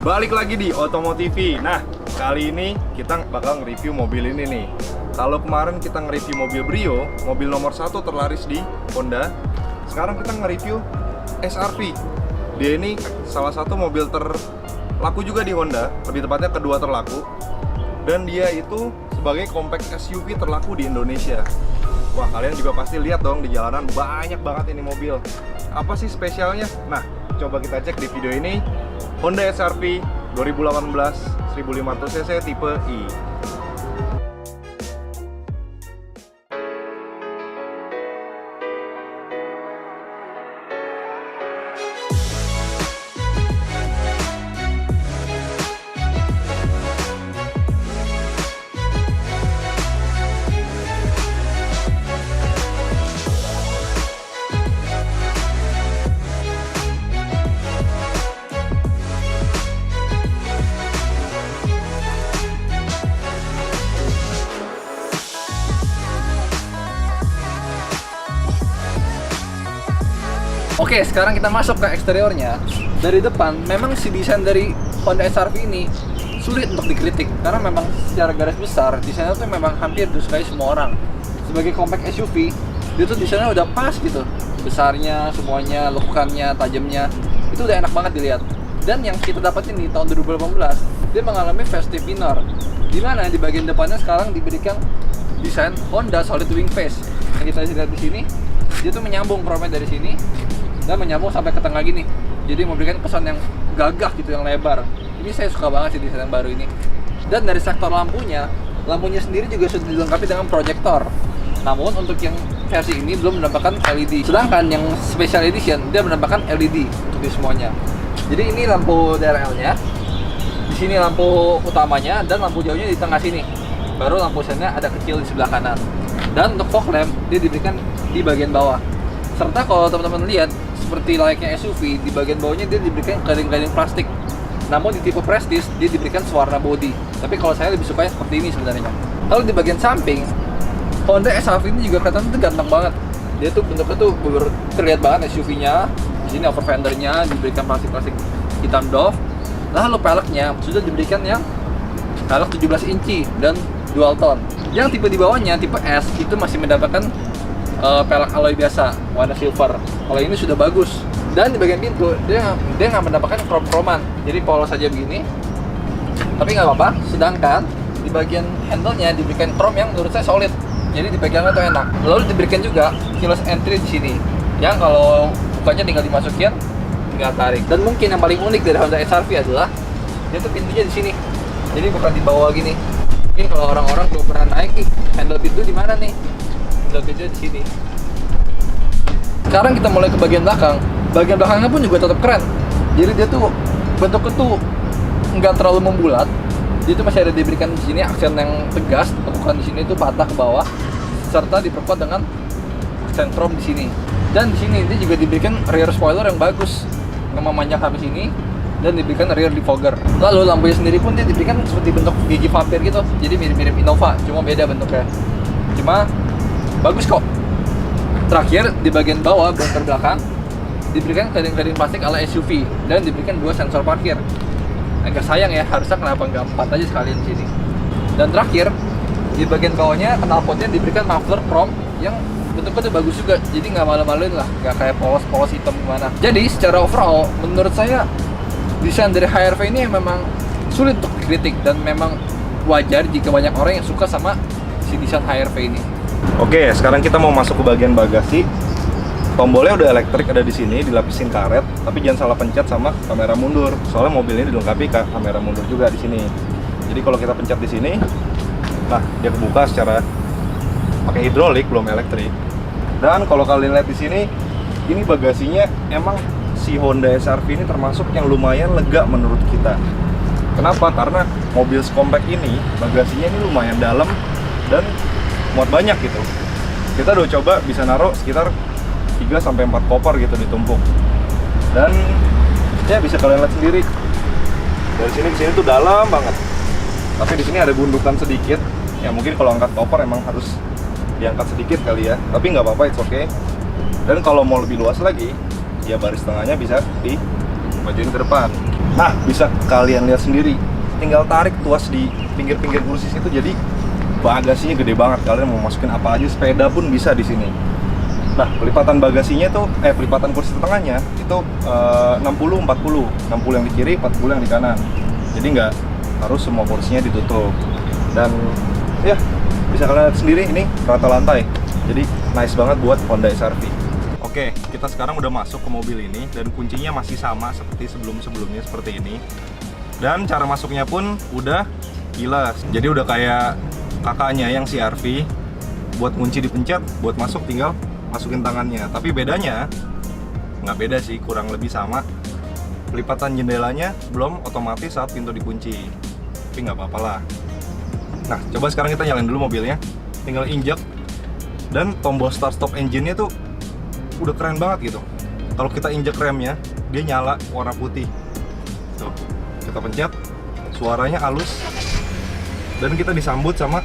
Balik lagi di Otomotivi. Nah, kali ini kita bakal nge-review mobil ini nih. Kalau kemarin kita nge-review mobil Brio, mobil nomor 1 terlaris di Honda. Sekarang kita nge-review SR-V. Dia ini salah satu mobil terlaku juga di Honda, lebih tepatnya kedua terlaku. Dan dia itu sebagai compact SUV terlaku di Indonesia. Wah, kalian juga pasti lihat dong di jalanan banyak banget ini mobil. Apa sih spesialnya? Nah, coba kita cek di video ini. Honda SR-V 2018 1500 cc tipe I. Oke, sekarang kita masuk ke eksteriornya. Dari depan, memang si desain dari Honda SR-V ini sulit untuk dikritik karena memang secara garis besar desainnya tuh memang hampir disukai semua orang. Sebagai compact SUV, dia tuh desainnya udah pas gitu. Besarnya, semuanya, lekukannya, tajamnya, itu udah enak banget dilihat. Dan yang kita dapat ini tahun 2018, dia mengalami festive minor, di mana di bagian depannya sekarang diberikan desain Honda Solid Wing Face. Yang kita lihat di sini, dia tuh menyambung chrome dari sini dan menyambung sampai ke tengah gini, jadi memberikan kesan yang gagah gitu, yang lebar. Ini saya suka banget sih desain yang baru ini. Dan dari sektor lampunya sendiri juga sudah dilengkapi dengan proyektor. Namun untuk yang versi ini belum menambahkan LED. Sedangkan yang special edition dia menambahkan LED untuk di semuanya. Jadi ini lampu DRL-nya, di sini lampu utamanya, dan lampu jauhnya di tengah sini. Baru lampu sennya ada kecil di sebelah kanan. Dan untuk fog lamp dia diberikan di bagian bawah. Serta kalau teman-teman lihat, seperti layaknya SUV, di bagian bawahnya dia diberikan garing-garing plastik. Namun di tipe Prestige dia diberikan warna body. Tapi kalau saya lebih suka seperti ini sebenarnya. Kalau di bagian samping, Honda SR-V ini juga kelihatan tuh ganteng banget. Dia tuh bentuknya tuh terlihat banget SUV-nya. Di sini over fendernya diberikan plastik-plastik hitam doff. Lalu peleknya sudah diberikan yang pelek 17 inci dan dual tone. Yang tipe di bawahnya, tipe S, itu masih mendapatkan pelek alloy biasa warna silver. Kalau ini sudah bagus. Dan di bagian pintu dia nggak mendapatkan krom-kroman, jadi polos saja begini, tapi nggak apa-apa. Sedangkan di bagian handle-nya diberikan krom yang menurut saya solid, jadi dipegangnya tuh enak. Lalu diberikan juga keyless entry di sini, yang kalau bukanya tinggal dimasukin, tinggal tarik. Dan mungkin yang paling unik dari Honda SR-V adalah dia tuh pintunya di sini, jadi bukan di bawah gini. Mungkin kalau orang-orang belum pernah naik, handle pintu di mana nih? Handle pintunya di sini. Sekarang kita mulai ke bagian belakang. Bagian belakangnya pun juga tetap keren. Jadi dia tuh bentuknya tuh nggak terlalu membulat. Dia tuh masih ada diberikan di sini aksen yang tegas. Lekukan di sini tuh patah ke bawah, serta diperkuat dengan aksen chrome di sini. Dan di sini dia juga diberikan rear spoiler yang bagus, yang memanjang sampai sini, dan diberikan rear defogger. Lalu lampunya sendiri pun dia diberikan seperti bentuk gigi vampir gitu. Jadi mirip-mirip Innova, cuma beda bentuknya. Cuma bagus kok. Terakhir di bagian bawah bumper belakang diberikan garing-garing plastik ala SUV dan diberikan 2 sensor parkir. Agak sayang ya, harusnya kenapa nggak 4 aja sekalian di sini. Dan terakhir di bagian bawahnya knalpotnya diberikan muffler chrome yang bentuknya tuh bagus juga, jadi nggak malu-maluin lah, nggak kayak polos-polos hitam gimana. Jadi secara overall menurut saya desain dari HR-V ini memang sulit untuk dikritik, dan memang wajar jika banyak orang yang suka sama si desain HR-V ini. Oke, sekarang kita mau masuk ke bagian bagasi. Tombolnya udah elektrik, ada di sini, dilapisin karet, tapi jangan salah pencet sama kamera mundur. Soalnya mobil ini dilengkapi kamera mundur juga di sini. Jadi kalau kita pencet di sini, nah dia kebuka secara pakai hidrolik, belum elektrik. Dan kalau kalian lihat di sini, ini bagasinya emang si Honda SR-V ini termasuk yang lumayan lega menurut kita. Kenapa? Karena mobil compact ini bagasinya ini lumayan dalam dan muat banyak gitu. Kita udah coba bisa naruh sekitar 3-4 koper gitu ditumpuk. Dan ya bisa kalian lihat sendiri. Dari sini ke sini tuh dalam banget. Tapi di sini ada gundukan sedikit. Ya mungkin kalau angkat koper emang harus diangkat sedikit kali ya. Tapi nggak apa-apa, it's okay. Dan kalau mau lebih luas lagi, ya baris tengahnya bisa dimajuin ke depan. Nah, bisa kalian lihat sendiri, tinggal tarik tuas di pinggir-pinggir kursi situ, jadi bagasinya gede banget. Kalian mau masukin apa aja, sepeda pun bisa di sini. Nah, pelipatan bagasinya tuh, pelipatan kursi tengahnya itu 60-40, 60 yang di kiri, 40 yang di kanan. Jadi nggak harus semua kursinya ditutup. Dan ya, bisa kalian lihat sendiri ini rata lantai. Jadi nice banget buat Honda HR-V. Oke, kita sekarang udah masuk ke mobil ini dan kuncinya masih sama seperti sebelum-sebelumnya seperti ini. Dan cara masuknya pun udah gila. Jadi udah kayak kakaknya yang CR-V, buat kunci dipencet, buat masuk tinggal masukin tangannya. Tapi bedanya nggak beda sih, kurang lebih sama. Pelipatan jendelanya belum otomatis saat pintu dikunci, tapi nggak apa-apa lah. Nah, coba sekarang kita nyalain dulu mobilnya. Tinggal injek, dan tombol start stop engine-nya tuh udah keren banget gitu. Kalau kita injek remnya, dia nyala warna putih. Tuh, kita pencet, suaranya halus, dan kita disambut sama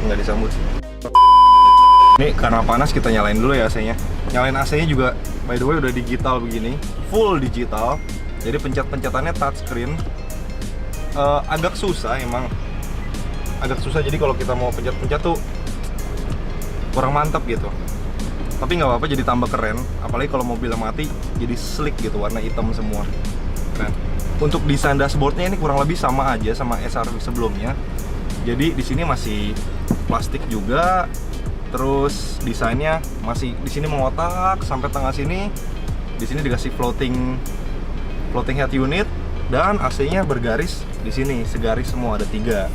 nggak disambut sih. Ini karena panas kita nyalain dulu ya AC-nya. Nyalain AC-nya juga by the way udah digital begini, full digital. Jadi pencet-pencetannya touchscreen. Agak susah emang. Agak susah, jadi kalau kita mau pencet-pencet tuh kurang mantap gitu. Tapi nggak apa-apa, jadi tambah keren. Apalagi kalau mobilnya mati, jadi slick gitu, warna hitam semua. Keren. Untuk desain dashboardnya ini kurang lebih sama aja sama SR-V sebelumnya. Jadi di sini masih plastik juga, terus desainnya masih di sini mengotak sampai tengah sini. Di sini dikasih floating head unit, dan AC-nya bergaris di sini, segaris semua, ada 3.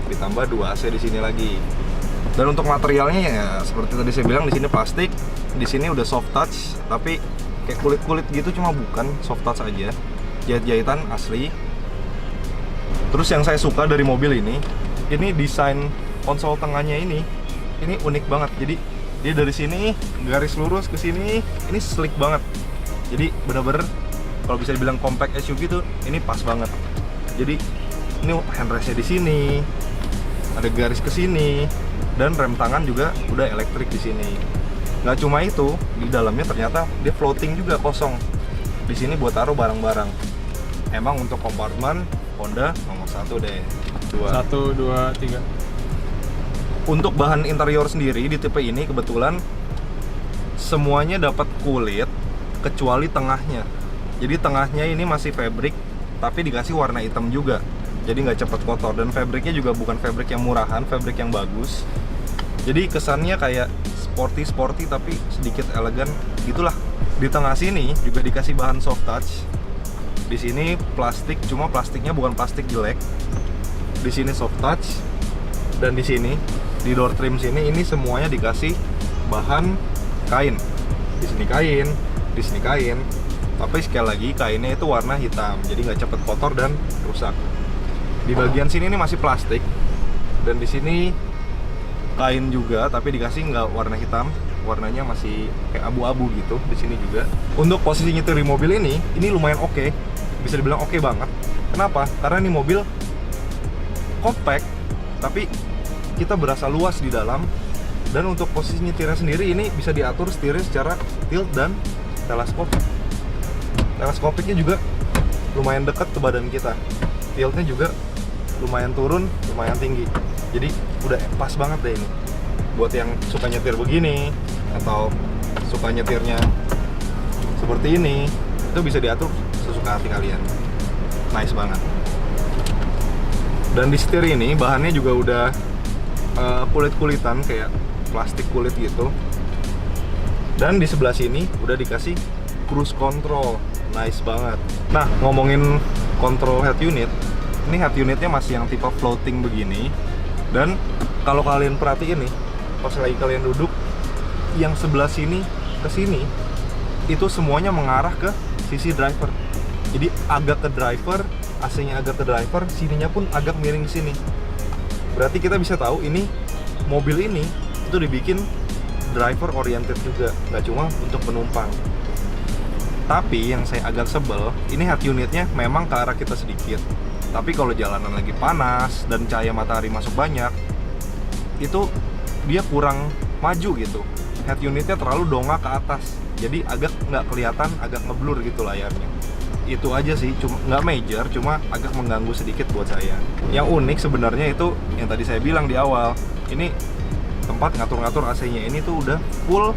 Ditambah 2 AC di sini lagi. Dan untuk materialnya ya seperti tadi saya bilang, di sini plastik, di sini udah soft touch, tapi kayak kulit-kulit gitu, cuma bukan soft touch aja. Jahit-jahitan asli. Terus yang saya suka dari mobil ini desain konsol tengahnya ini unik banget. Jadi dia dari sini garis lurus ke sini, ini slick banget. Jadi bener-bener kalau bisa dibilang compact SUV tuh ini pas banget. Jadi ini handrestnya di sini, ada garis ke sini, dan rem tangan juga udah elektrik di sini. Nggak cuma itu, di dalamnya ternyata dia floating juga, kosong. Di sini buat taruh barang-barang. Emang untuk kompartemen Honda nomor 1 deh. 1, 2, 3. Untuk bahan interior sendiri di tipe ini kebetulan semuanya dapat kulit kecuali tengahnya. Jadi tengahnya ini masih fabric, tapi dikasih warna hitam juga. Jadi nggak cepat kotor, dan fabricnya juga bukan fabric yang murahan, fabric yang bagus. Jadi kesannya kayak sporty tapi sedikit elegan gitulah. Di tengah sini juga dikasih bahan soft touch. Di sini plastik, cuma plastiknya bukan plastik jelek. Di sini soft touch, dan di sini di door trim sini ini semuanya dikasih bahan kain. Di sini kain, di sini kain. Tapi sekali lagi kainnya itu warna hitam, jadi nggak cepet kotor dan rusak. Di bagian sini ini masih plastik, dan di sini kain juga, tapi dikasih nggak warna hitam, warnanya masih kayak abu-abu gitu. Di sini juga. Untuk posisi nyetir di mobil ini lumayan oke, bisa dibilang oke banget. Kenapa? Karena ini mobil compact, tapi kita berasa luas di dalam. Dan untuk posisi nyetirnya sendiri ini bisa diatur setirnya secara tilt dan teleskopik. Teleskopiknya juga lumayan dekat ke badan kita. Tiltnya juga lumayan turun, lumayan tinggi. Jadi udah pas banget deh ini. Buat yang suka nyetir begini, atau suka nyetirnya seperti ini, itu bisa diatur sesuka hati kalian. Nice banget. Dan di setir ini bahannya juga udah kulit-kulitan, kayak plastik kulit gitu. Dan di sebelah sini udah dikasih cruise control. Nice banget. Nah, ngomongin control head unit, ini head unitnya masih yang tipe floating begini. Dan kalau kalian perhatiin nih, pas lagi kalian duduk, yang sebelah sini ke sini itu semuanya mengarah ke sisi driver. Jadi agak ke driver, AC-nya agak ke driver, sininya pun agak miring ke sini. Berarti kita bisa tahu ini mobil ini itu dibikin driver oriented juga, nggak cuma untuk penumpang. Tapi yang saya agak sebel, ini head unitnya memang ke arah kita sedikit. Tapi kalau jalanan lagi panas dan cahaya matahari masuk banyak, itu dia kurang maju gitu. Head unitnya terlalu dongak ke atas. jadi agak nggak kelihatan, agak ngeblur gitu layarnya. Itu aja sih, cuma nggak major, cuma agak mengganggu sedikit buat saya. Yang unik sebenarnya itu yang tadi saya bilang di awal, ini tempat ngatur-ngatur AC-nya ini tuh udah full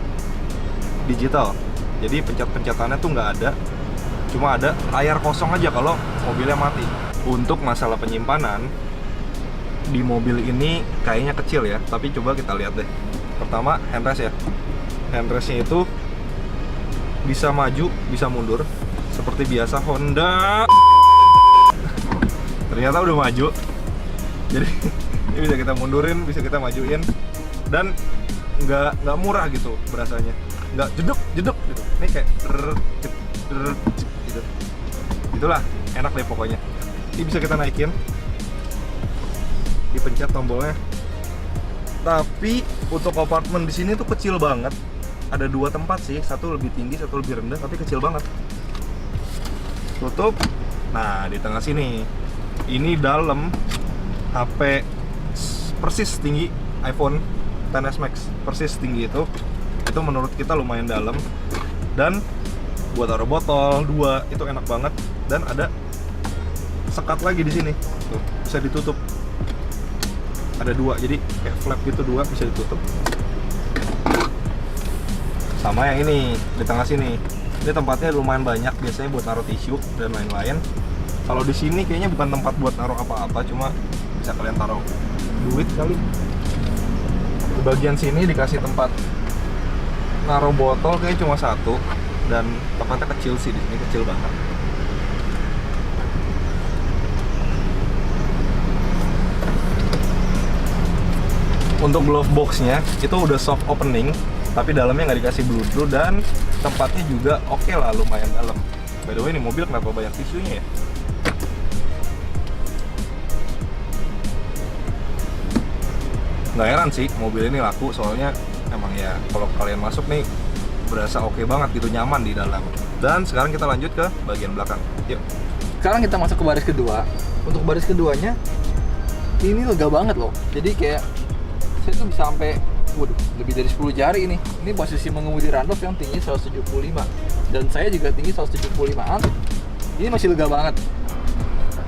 digital. Jadi pencet-pencetannya tuh nggak ada, cuma ada layar kosong aja kalau mobilnya mati. Untuk masalah penyimpanan di mobil ini kayaknya kecil ya, tapi coba kita lihat deh. Pertama handrest ya, handrestnya itu bisa maju, bisa mundur seperti biasa Honda. Ternyata udah maju, jadi ini bisa kita mundurin, bisa kita majuin, dan nggak murah gitu berasanya, nggak jeduk gitu. Ini kayak gitu, itulah enak deh pokoknya. Ini bisa kita naikin, dipencet tombolnya. Tapi untuk kompartemen di sini tuh kecil banget. Ada 2 tempat sih, satu lebih tinggi, satu lebih rendah, tapi kecil banget. Tutup. Nah, di tengah sini. Ini dalam HP persis tinggi iPhone XS Max, persis tinggi itu. Itu menurut kita lumayan dalam. Dan buat taruh botol 2 itu enak banget. Dan ada sekat lagi di sini. Tuh, bisa ditutup. Ada 2, jadi kayak flap gitu, 2 bisa ditutup. Sama yang ini di tengah sini. Ini tempatnya lumayan banyak, biasanya buat naruh tisu dan lain-lain. Kalau di sini kayaknya bukan tempat buat naruh apa-apa, cuma bisa kalian taruh duit kali. Di bagian sini dikasih tempat naruh botol, kayaknya cuma 1, dan tempatnya kecil sih di sini, kecil banget. Untuk glove boxnya itu udah soft opening, tapi dalamnya nggak dikasih bludru, dan tempatnya juga oke lah, lumayan dalam. By the way, ini mobil kenapa banyak tisunya ya? Nggak heran sih mobil ini laku, soalnya emang ya kalau kalian masuk nih berasa oke banget gitu, nyaman di dalam. Dan sekarang kita lanjut ke bagian belakang. Yuk. Sekarang kita masuk ke baris kedua. Untuk baris keduanya ini lega banget loh. Jadi kayak saya tuh bisa sampai lebih dari 10 jari ini. Ini posisi mengemudi Randolph yang tinggi 175 dan saya juga tinggi 175an. Ini masih lega banget.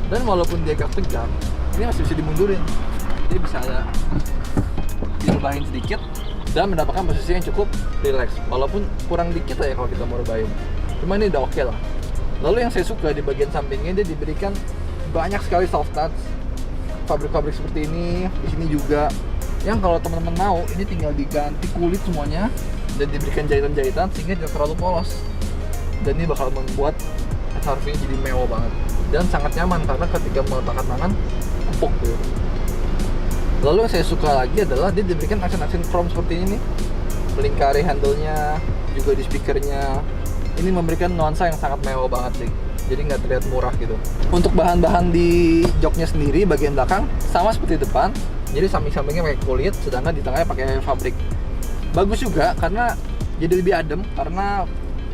Dan walaupun dia agak tegak, ini masih bisa dimundurin. Jadi bisa ada direbahin sedikit dan mendapatkan posisi yang cukup relax. Walaupun kurang dikit lah ya kalau kita mau rebahin. Cuma ini udah oke lah. Lalu yang saya suka di bagian sampingnya, dia diberikan banyak sekali soft touch. Pabrik-pabrik seperti ini, di sini juga. Yang kalau teman-teman mau, ini tinggal diganti kulit semuanya dan diberikan jahitan-jahitan sehingga tidak terlalu polos. Dan ini bakal membuat SRV jadi mewah banget dan sangat nyaman karena ketika meletakkan tangan empuk gitu. Lalu yang saya suka lagi adalah dia diberikan aksen-aksen chrome seperti ini, melingkari handle-nya, juga di speakernya. Ini memberikan nuansa yang sangat mewah banget sih. Jadi nggak terlihat murah gitu. Untuk bahan-bahan di joknya sendiri bagian belakang sama seperti depan. Jadi samping-sampingnya pakai kulit, sedangkan di tengahnya pakai fabrik. Bagus juga karena jadi lebih adem, karena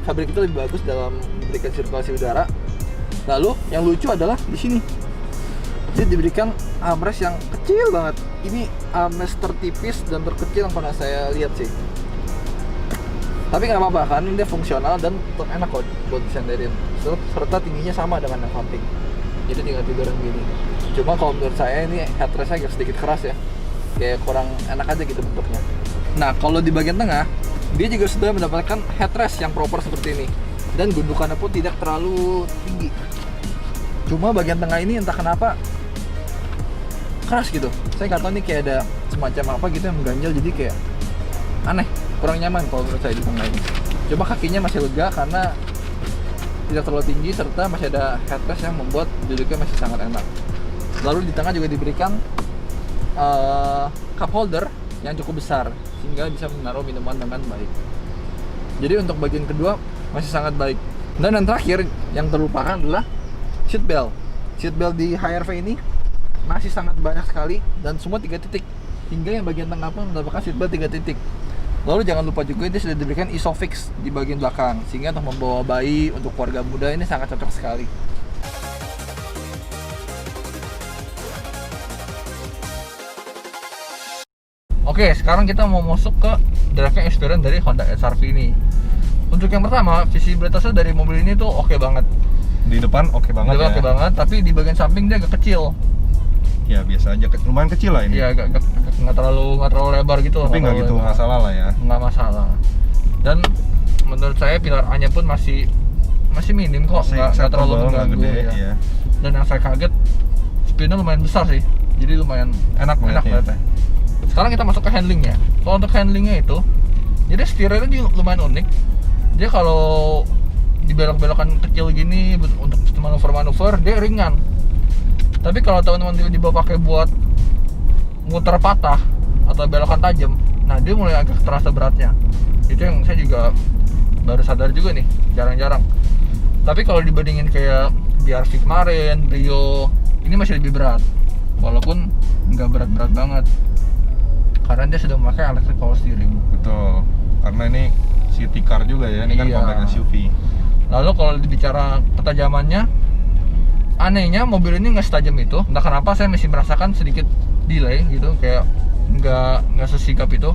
fabrik itu lebih bagus dalam memberikan sirkulasi udara. Lalu yang lucu adalah di sini dia diberikan armrest yang kecil banget. Ini armrest tertipis dan terkecil yang pernah saya lihat sih. Tapi nggak apa-apa kan, ini dia fungsional dan enak kok buat disenderin. Serta tingginya sama dengan yang samping. Jadi tinggal tiduran gini. Cuma kalau menurut saya ini headrestnya agak sedikit keras ya, kayak kurang enak aja gitu bentuknya. Nah kalau di bagian tengah, dia juga sudah mendapatkan headrest yang proper seperti ini, dan gundukannya pun tidak terlalu tinggi. Cuma bagian tengah ini entah kenapa keras gitu. Saya nggak tahu nih, kayak ada semacam apa gitu yang mengganjal, jadi kayak aneh, kurang nyaman kalau menurut saya di tengah ini. Coba kakinya masih lega karena tidak terlalu tinggi, serta masih ada headrest yang membuat duduknya masih sangat enak. Lalu di tengah juga diberikan cup holder yang cukup besar sehingga bisa menaruh minuman dengan baik. Jadi untuk bagian kedua masih sangat baik. Dan yang terakhir yang terlupakan adalah seat belt. Seat belt di HR-V ini masih sangat banyak sekali dan semua 3 titik. Hingga yang bagian tengah pun mendapatkan seat belt 3 titik. Lalu jangan lupa juga dia sudah diberikan Isofix di bagian belakang, sehingga untuk membawa bayi, untuk keluarga muda ini sangat cocok sekali. Oke, sekarang kita mau masuk ke driving experience dari Honda HR-V ini. Untuk yang pertama, visibilitasnya dari mobil ini tuh oke banget. Di depan oke banget ya. Oke banget, tapi di bagian samping dia agak kecil. Ya biasa aja, lumayan kecil lah ini. Iya, agak nggak terlalu lebar gitu. Tapi nggak gitu lebar. masalah lah ya. Nggak masalah. Dan menurut saya pilar A-nya pun masih minim kok, nggak terlalu mengganggu. Gede, ya. Dan yang saya kaget, spinnya lumayan besar sih. Jadi lumayan enak banget. Sekarang kita masuk ke handlingnya. Kalau untuk handlingnya itu, jadi setirnya dia lumayan unik. Dia kalau di belok-belokan kecil gini untuk manuver-manuver dia ringan. Tapi kalau teman-teman tiba-tiba pakai buat muter patah atau belokan tajam, nah dia mulai agak terasa beratnya. Itu yang saya juga baru sadar juga nih, jarang-jarang. Tapi kalau dibandingin kayak BRV kemarin, Brio, ini masih lebih berat. Walaupun nggak berat-berat banget. Karena dia sudah memakai electric power steering. Betul. Karena ini city car juga ya, ini kan compact SUV. Lalu kalau dibicara ketajamannya, anehnya mobil ini nggak setajam itu. Entah kenapa saya masih merasakan sedikit delay gitu, kayak nggak sesigap itu.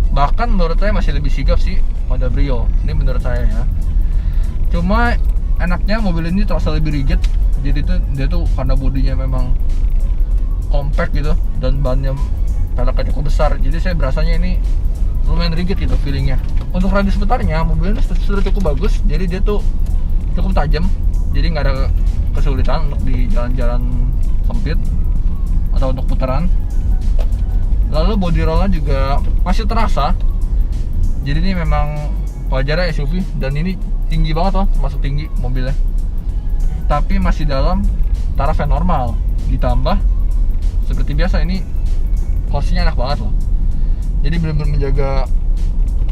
Bahkan menurut saya masih lebih sigap sih Honda Brio. Ini menurut saya ya. Cuma enaknya mobil ini terasa lebih rigid. Jadi dia tuh karena bodinya memang compact gitu dan bannya peleknya cukup besar. Jadi saya berasanya ini lumayan rigid gitu feelingnya. Untuk radius putarnya mobil ini sudah cukup bagus. Jadi dia tuh cukup tajam. Jadi nggak ada kesulitan untuk di jalan-jalan sempit atau untuk putaran. Lalu body rollnya juga masih terasa. Jadi ini memang wajarnya SUV dan ini tinggi banget loh, termasuk tinggi mobilnya. Tapi masih dalam taraf yang normal. Ditambah seperti biasa ini kursinya enak banget loh. Jadi benar-benar menjaga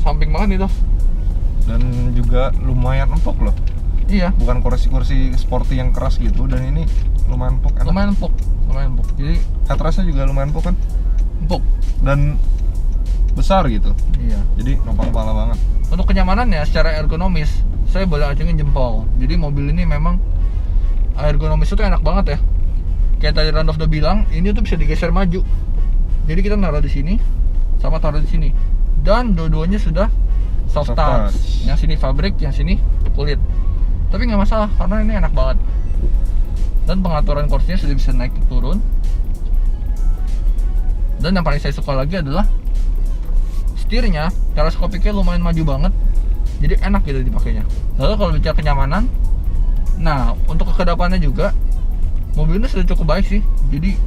samping banget itu. Dan juga lumayan empuk loh. Iya. Bukan kursi-kursi sporty yang keras gitu, dan ini lumayan empuk. Lumayan empuk. Jadi headrestnya juga lumayan empuk kan? Empuk. Dan besar gitu. Iya. Jadi numpang kepala banget. Untuk kenyamanannya secara ergonomis, saya boleh acungin jempol. Jadi mobil ini memang ergonomis itu enak banget ya. Kayak tadi Randolph udah bilang, ini tuh bisa digeser maju. Jadi kita naruh di sini sama taruh di sini. Dan dua-duanya sudah soft touch. Yang sini fabrik, yang sini kulit. Tapi nggak masalah karena ini enak banget. Dan pengaturan kursinya sudah bisa naik turun. Dan yang paling saya suka lagi adalah setirnya, teleskopiknya lumayan maju banget. Jadi enak gitu dipakainya. Lalu kalau bicara kenyamanan, nah untuk kekedapannya juga mobilnya sudah cukup baik sih. Jadi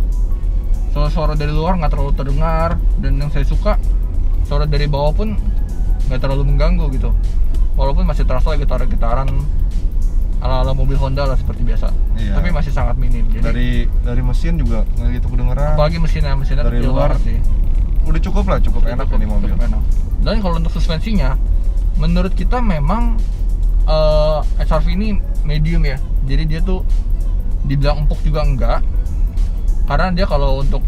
suara-suara dari luar nggak terlalu terdengar, dan yang saya suka suara dari bawah pun nggak terlalu mengganggu gitu. Walaupun masih terasa getaran-getaran ala-ala mobil Honda lah seperti biasa. Iya. Tapi masih sangat minim. Jadi dari mesin juga nggak gitu kedengeran. Apalagi mesinnya dari kecil luar sih. Udah cukup enak ini mobil. Cukup enak. Dan kalau untuk suspensinya, menurut kita memang HR-V ini medium ya. Jadi dia tuh dibilang empuk juga enggak. Karena dia kalau untuk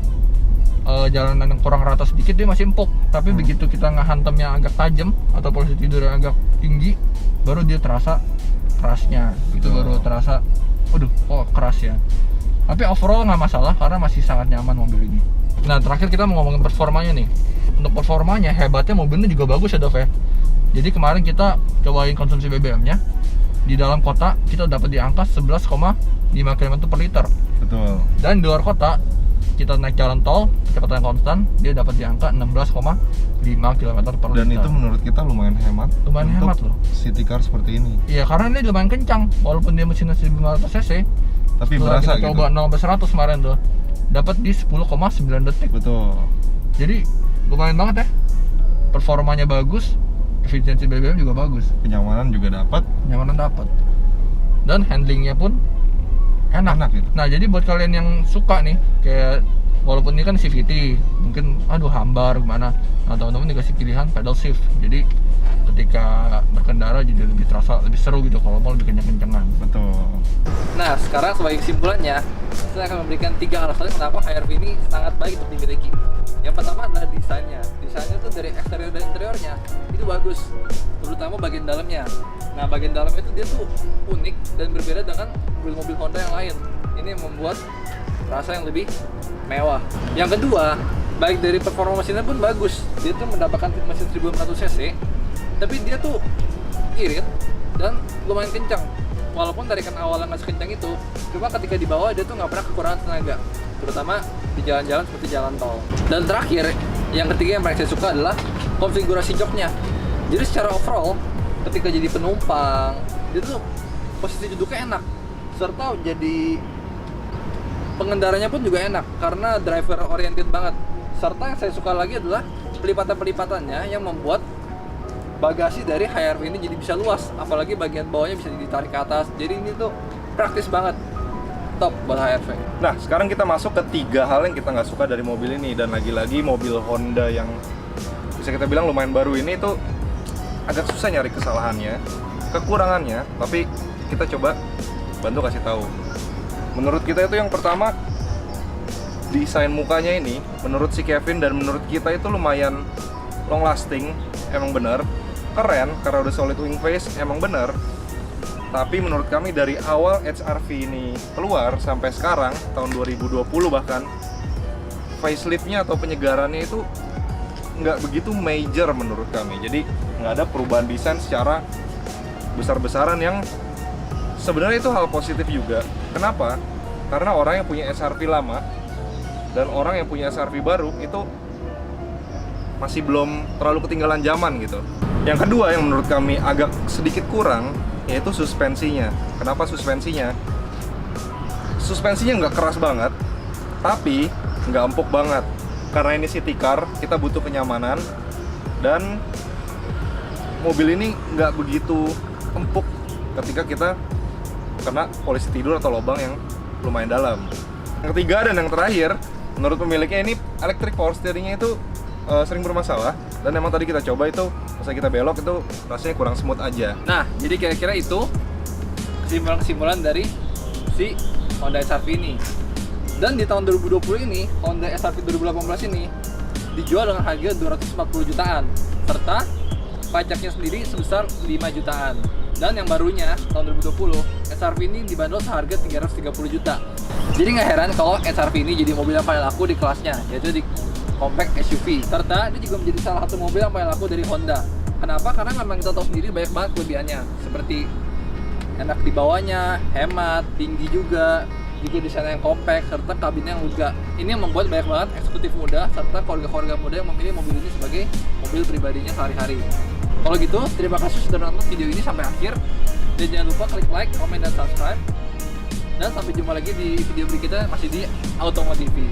jalanan yang kurang rata sedikit dia masih empuk. Tapi begitu kita ngehantem yang agak tajam atau posisi tidur yang agak tinggi, baru dia terasa kerasnya. Itu baru terasa, waduh, kok keras ya. Tapi overall nggak masalah karena masih sangat nyaman mobil ini. Nah, terakhir kita mau ngomongin performanya nih. Untuk performanya, hebatnya mobilnya juga bagus ya, Dov ya. Jadi kemarin kita cobain konsumsi BBM-nya. Di dalam kota kita dapat di angka 11,5 km per liter. Betul. Dan di luar kota kita naik jalan tol kecepatan konstan, dia dapat di angka 16,5 km per liter. Dan itu menurut kita lumayan hemat. Lumayan hemat loh. City car seperti ini. Iya, karena ini lumayan kencang. Walaupun dia mesinnya 1500 cc, tapi berasa kita gitu. coba 0 sampai 100 kemarin tuh, dapat di 10,9 detik. Betul. Jadi lumayan banget ya. Performanya bagus, efisiensi BBM juga bagus. Kenyamanan juga dapat. Kenyamanan dapat. Dan handlingnya pun enak gitu. Nah, jadi buat kalian yang suka nih, kayak walaupun ini kan CVT, mungkin aduh hambar gimana. Nah, teman-teman dikasih pilihan pedal shift. Jadi ketika berkendara jadi lebih terasa lebih seru gitu kalau mau lebih kencang-kencangan. Betul. Nah, sekarang sebagai kesimpulannya, saya akan memberikan 3 alasan kenapa HR-V ini sangat baik untuk dimiliki. Yang pertama adalah desainnya. Desainnya tuh dari eksterior dan interiornya itu bagus, terutama bagian dalamnya. Nah, bagian dalamnya itu dia tuh unik dan berbeda dengan mobil-mobil Honda yang lain. Ini yang membuat rasa yang lebih mewah. Yang kedua, baik dari performa mesinnya pun bagus. Dia tuh mendapatkan mesin 1500 cc, tapi dia tuh irit dan lumayan kencang. Walaupun tarikan awalnya nggak sekencang itu, cuma ketika di bawah dia tuh nggak pernah kekurangan tenaga, terutama di jalan-jalan seperti jalan tol. Dan terakhir, yang ketiga yang paling saya suka adalah konfigurasi joknya. Jadi secara overall, ketika jadi penumpang, dia tuh posisi duduknya enak, serta jadi pengendaranya pun juga enak karena driver oriented banget. Serta yang saya suka lagi adalah pelipatan-pelipatannya yang membuat bagasi dari HRV ini jadi bisa luas, apalagi bagian bawahnya bisa ditarik ke atas. Jadi ini tuh praktis banget, top buat HRV. Nah, sekarang kita masuk ke 3 hal yang kita nggak suka dari mobil ini. Dan lagi-lagi mobil Honda yang bisa kita bilang lumayan baru ini tuh agak susah nyari kesalahannya, kekurangannya, tapi kita coba bantu kasih tahu. Menurut kita itu yang pertama, desain mukanya ini menurut si Kevin dan menurut kita itu lumayan long lasting, emang bener keren karena udah solid wing face, emang bener. Tapi menurut kami dari awal HR-V ini keluar sampai sekarang tahun 2020 bahkan, facelift-nya atau penyegarannya itu nggak begitu major menurut kami. Jadi nggak ada perubahan desain secara besar-besaran yang sebenarnya itu hal positif juga. Kenapa? Karena orang yang punya SR-V lama dan orang yang punya SR-V baru itu masih belum terlalu ketinggalan zaman gitu. Yang kedua yang menurut kami agak sedikit kurang yaitu suspensinya. Kenapa suspensinya? Suspensinya nggak keras banget, tapi nggak empuk banget. Karena ini city car, kita butuh kenyamanan dan mobil ini nggak begitu empuk ketika kita kena polisi tidur atau lubang yang lumayan dalam. Yang ketiga dan yang terakhir, menurut pemiliknya ini electric power steeringnya itu sering bermasalah. Dan emang tadi kita coba itu, pas kita belok itu rasanya kurang smooth aja. Nah, jadi kira-kira itu kesimpulan-kesimpulan dari si Honda HR-V ini. Dan di tahun 2020 ini, Honda HR-V 2018 ini dijual dengan harga 240 jutaan, serta pajaknya sendiri sebesar 5 jutaan. Dan yang barunya, tahun 2020, HR-V ini dibanderol seharga 330 juta. Jadi nggak heran kalau HR-V ini jadi mobil yang paling laku di kelasnya, yaitu di compact SUV. Serta dia juga menjadi salah satu mobil yang paling laku dari Honda. Kenapa? Karena memang kita tahu sendiri banyak banget kelebihannya, seperti enak di bawahnya, hemat, tinggi juga desain yang compact, serta kabinnya yang lega. Ini yang membuat banyak banget eksekutif muda serta keluarga-keluarga muda yang memilih mobil ini sebagai mobil pribadinya sehari-hari. Kalau gitu, terima kasih sudah nonton video ini sampai akhir. Dan jangan lupa klik like, komen, dan subscribe. Dan sampai jumpa lagi di video berikutnya masih di Automotive TV.